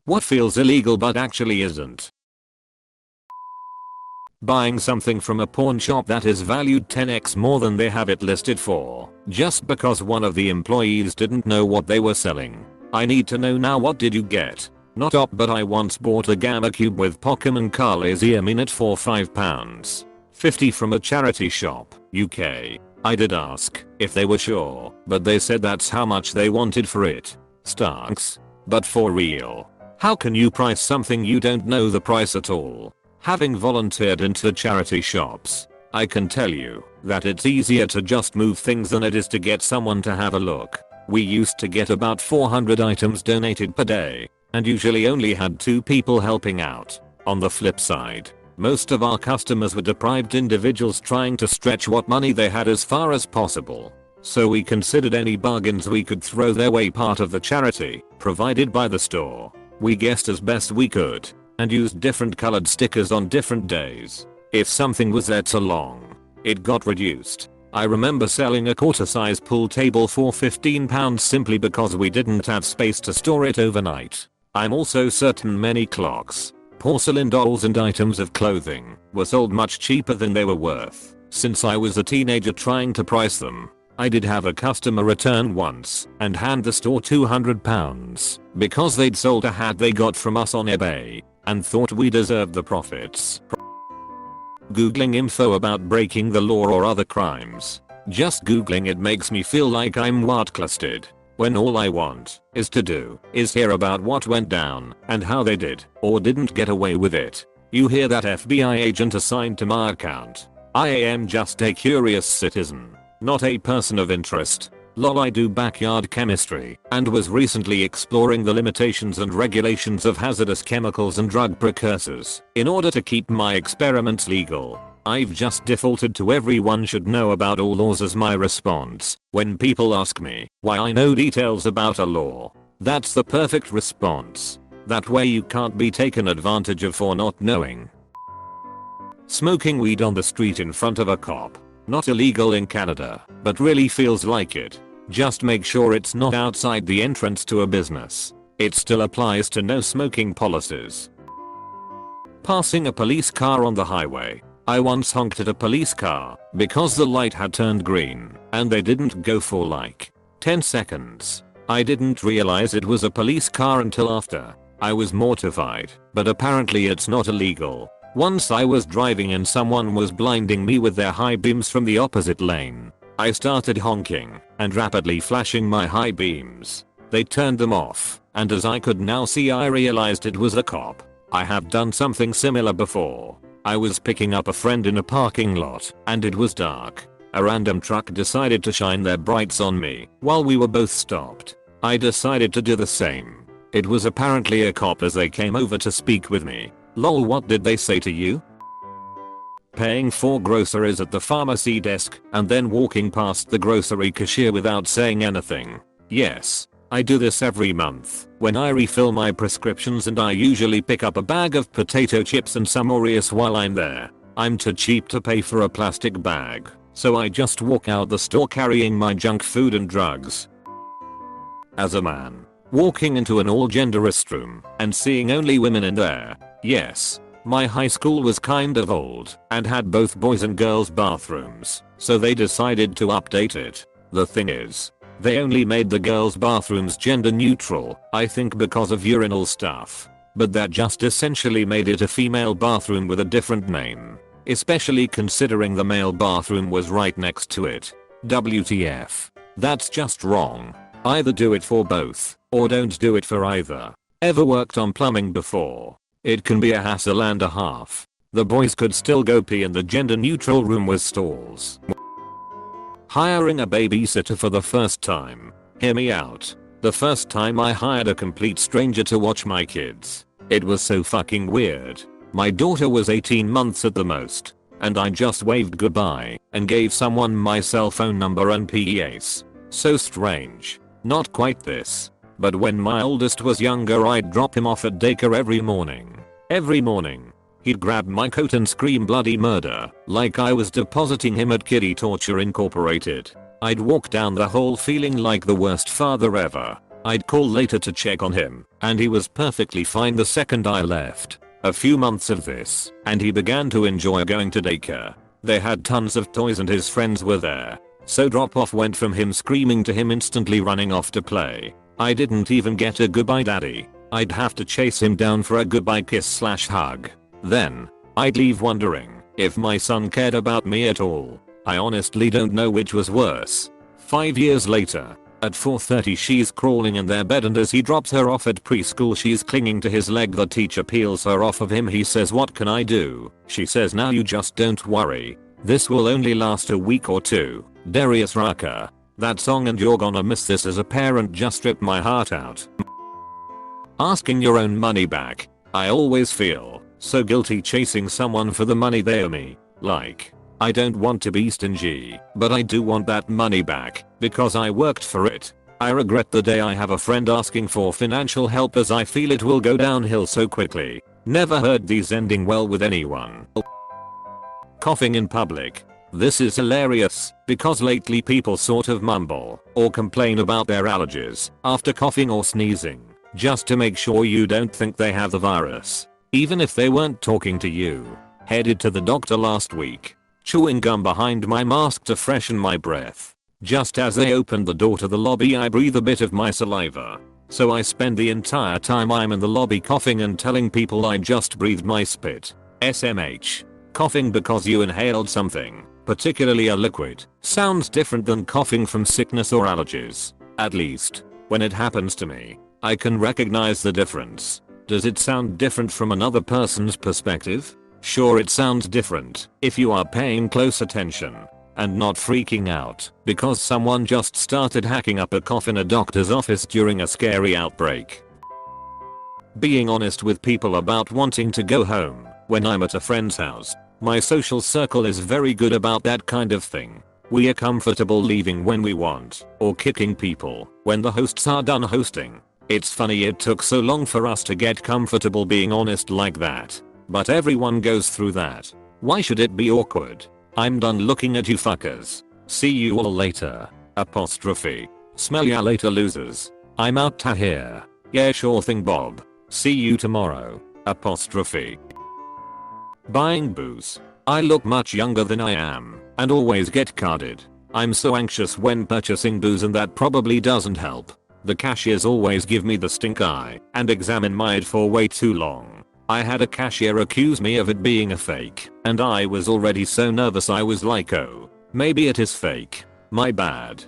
What feels illegal but actually isn't? Buying something from a pawn shop that is valued 10x more than they have it listed for, just because one of the employees didn't know what they were selling. I need to know now, what did you get? Not op, but I once bought a Gamma Cube with Pokemon Carlazium in it for £5.50 from a charity shop, UK. I did ask if they were sure, but they said that's how much they wanted for it. Starks. But for real. How can you price something you don't know the price at all? Having volunteered into charity shops, I can tell you that it's easier to just move things than it is to get someone to have a look. We used to get about 400 items donated per day, and usually only had 2 people helping out. On the flip side, most of our customers were deprived individuals trying to stretch what money they had as far as possible. So we considered any bargains we could throw their way part of the charity provided by the store. We guessed as best we could and used different colored stickers on different days. If something was there too long, it got reduced. I remember selling a quarter-size pool table for £15 simply because we didn't have space to store it overnight. I'm also certain many clocks, porcelain dolls and items of clothing were sold much cheaper than they were worth. Since I was a teenager trying to price them, I did have a customer return once and hand the store £200 because they'd sold a hat they got from us on eBay and thought we deserved the profits. Googling info about breaking the law or other crimes. Just googling it makes me feel like I'm whitelisted, when all I want is hear about what went down and how they did or didn't get away with it. You hear that FBI agent assigned to my account? I am just a curious citizen, not a person of interest. Lol, I do backyard chemistry and was recently exploring the limitations and regulations of hazardous chemicals and drug precursors. In order to keep my experiments legal, I've just defaulted to everyone should know about all laws as my response when people ask me why I know details about a law. That's the perfect response. That way you can't be taken advantage of for not knowing. Smoking weed on the street in front of a cop. Not illegal in Canada, but really feels like it. Just make sure it's not outside the entrance to a business. It still applies to no smoking policies. Passing a police car on the highway. I once honked at a police car because the light had turned green and they didn't go for like 10 seconds. I didn't realize it was a police car until after. I was mortified, but apparently it's not illegal. Once I was driving and someone was blinding me with their high beams from the opposite lane. I started honking and rapidly flashing my high beams. They turned them off, and as I could now see, I realized it was a cop. I have done something similar before. I was picking up a friend in a parking lot and it was dark. A random truck decided to shine their brights on me while we were both stopped. I decided to do the same. It was apparently a cop as they came over to speak with me. Lol, what did they say to you? Paying for groceries at the pharmacy desk and then walking past the grocery cashier without saying anything. Yes, I do this every month when I refill my prescriptions, and I usually pick up a bag of potato chips and some Oreos while I'm there. I'm too cheap to pay for a plastic bag, so I just walk out the store carrying my junk food and drugs. As a man, walking into an all-gender restroom and seeing only women in there. Yes, my high school was kind of old and had both boys and girls bathrooms, so they decided to update it. The thing is, they only made the girls' bathrooms gender neutral, I think because of urinal stuff. But that just essentially made it a female bathroom with a different name, especially considering the male bathroom was right next to it. WTF. That's just wrong. Either do it for both, or don't do it for either. Ever worked on plumbing before? It can be a hassle and a half. The boys could still go pee in the gender neutral room with stalls. Hiring a babysitter for the first time. Hear me out. The first time I hired a complete stranger to watch my kids, it was so fucking weird. My daughter was 18 months at the most, and I just waved goodbye and gave someone my cell phone number and PES. So strange. Not quite this. But when my oldest was younger, I'd drop him off at daycare every morning. Every morning. He'd grab my coat and scream bloody murder, like I was depositing him at Kiddie Torture Incorporated. I'd walk down the hall feeling like the worst father ever. I'd call later to check on him, and he was perfectly fine the second I left. A few months of this, and he began to enjoy going to daycare. They had tons of toys and his friends were there. So drop off went from him screaming to him instantly running off to play. I didn't even get a goodbye daddy. I'd have to chase him down for a goodbye kiss/hug. Then, I'd leave wondering if my son cared about me at all. I honestly don't know which was worse. 5 years later, at 4:30 she's crawling in their bed and as he drops her off at preschool she's clinging to his leg. The teacher peels her off of him. He says, "What can I do?" She says, "Now you just don't worry. This will only last a week or two." Darius Rucker. That song "And You're Gonna Miss This" as a parent just ripped my heart out. Asking your own money back. I always feel so guilty chasing someone for the money they owe me. Like, I don't want to be stingy, but I do want that money back because I worked for it. I regret the day I have a friend asking for financial help as I feel it will go downhill so quickly. Never heard these ending well with anyone. Coughing in public. This is hilarious because lately people sort of mumble or complain about their allergies after coughing or sneezing just to make sure you don't think they have the virus, even if they weren't talking to you. Headed to the doctor last week. Chewing gum behind my mask to freshen my breath. Just as they opened the door to the lobby I breathe a bit of my saliva. So I spend the entire time I'm in the lobby coughing and telling people I just breathed my spit. SMH. Coughing because you inhaled something, particularly a liquid, sounds different than coughing from sickness or allergies. At least, when it happens to me, I can recognize the difference. Does it sound different from another person's perspective? Sure, it sounds different if you are paying close attention and not freaking out because someone just started hacking up a cough in a doctor's office during a scary outbreak. Being honest with people about wanting to go home when I'm at a friend's house. My social circle is very good about that kind of thing. We are comfortable leaving when we want or kicking people when the hosts are done hosting. It's funny it took so long for us to get comfortable being honest like that. But everyone goes through that. Why should it be awkward? I'm done looking at you fuckers. See you all later. Apostrophe. Smell ya later losers. I'm out ta here. Yeah, sure thing Bob. See you tomorrow. Apostrophe. Buying booze. I look much younger than I am and always get carded. I'm so anxious when purchasing booze and that probably doesn't help. The cashiers always give me the stink eye and examine my ID for way too long. I had a cashier accuse me of it being a fake, and I was already so nervous I was like, oh, maybe it is fake. My bad.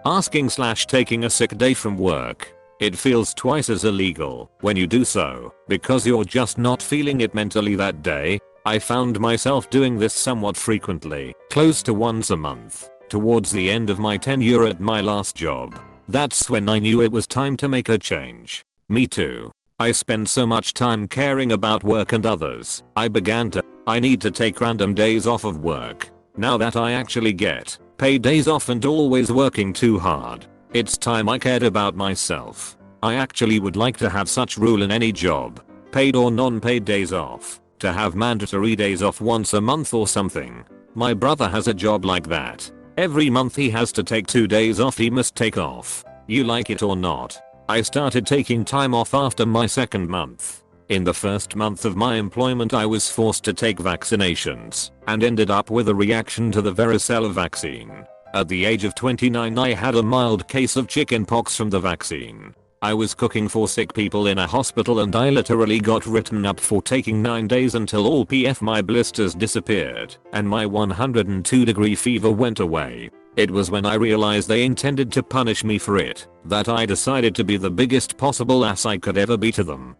Asking/taking a sick day from work. It feels twice as illegal when you do so because you're just not feeling it mentally that day. I found myself doing this somewhat frequently, close to once a month, towards the end of my tenure at my last job. That's when I knew it was time to make a change. Me too. I spend so much time caring about work and others. I need to take random days off of work. Now that I actually get paid days off and always working too hard, it's time I cared about myself. I actually would like to have such rule in any job, paid or non-paid days off, to have mandatory days off once a month or something. My brother has a job like that. Every month he has to take 2 days off he must take off. You like it or not. I started taking time off after my second month. In the first month of my employment I was forced to take vaccinations and ended up with a reaction to the varicella vaccine. At the age of 29 I had a mild case of chickenpox from the vaccine. I was cooking for sick people in a hospital and I literally got written up for taking 9 days until all my blisters disappeared and my 102-degree fever went away. It was when I realized they intended to punish me for it that I decided to be the biggest possible ass I could ever be to them.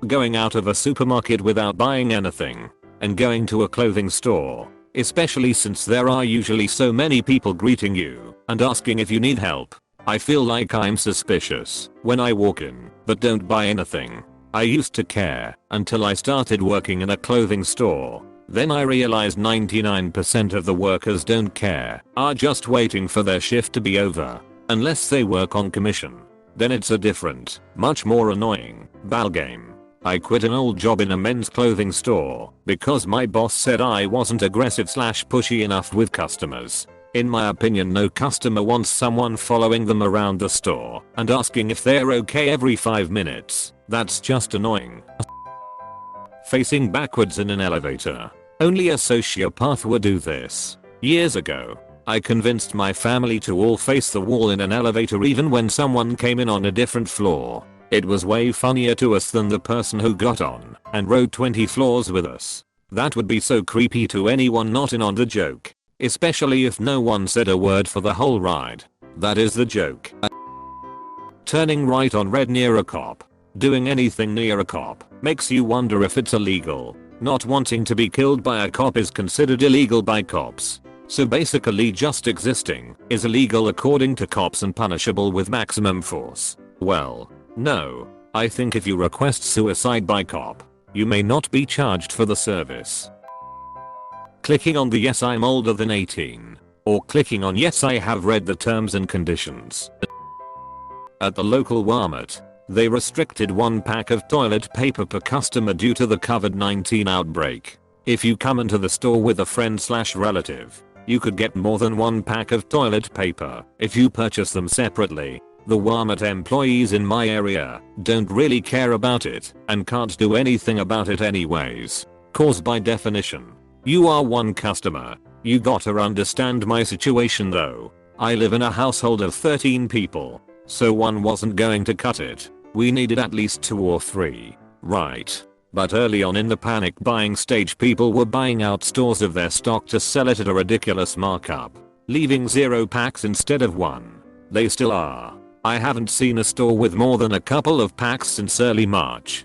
Going out of a supermarket without buying anything and going to a clothing store, especially since there are usually so many people greeting you and asking if you need help. I feel like I'm suspicious when I walk in but don't buy anything. I used to care until I started working in a clothing store. Then I realized 99% of the workers don't care, are just waiting for their shift to be over. Unless they work on commission. Then it's a different, much more annoying ballgame. I quit an old job in a men's clothing store because my boss said I wasn't aggressive/pushy enough with customers. In my opinion, no customer wants someone following them around the store and asking if they're okay every 5 minutes. That's just annoying. Facing backwards in an elevator. Only a sociopath would do this. Years ago, I convinced my family to all face the wall in an elevator even when someone came in on a different floor. It was way funnier to us than the person who got on and rode 20 floors with us. That would be so creepy to anyone not in on the joke. Especially if no one said a word for the whole ride. That is the joke. Turning right on red near a cop. Doing anything near a cop makes you wonder if it's illegal. Not wanting to be killed by a cop is considered illegal by cops. So basically just existing is illegal according to cops and punishable with maximum force. Well, no. I think if you request suicide by cop, you may not be charged for the service. Clicking on the yes I'm older than 18. Or clicking on yes I have read the terms and conditions. At the local Walmart, they restricted 1 pack of toilet paper per customer due to the COVID-19 outbreak. If you come into the store with a friend/relative, you could get more than 1 pack of toilet paper if you purchase them separately. The Walmart employees in my area don't really care about it and can't do anything about it anyways. Cause by definition, you are one customer. You gotta understand my situation though. I live in a household of 13 people, so one wasn't going to cut it. We needed at least 2 or 3, right? But early on in the panic buying stage, people were buying out stores of their stock to sell it at a ridiculous markup, leaving 0 packs instead of 1. They still are. I haven't seen a store with more than a couple of packs since early March.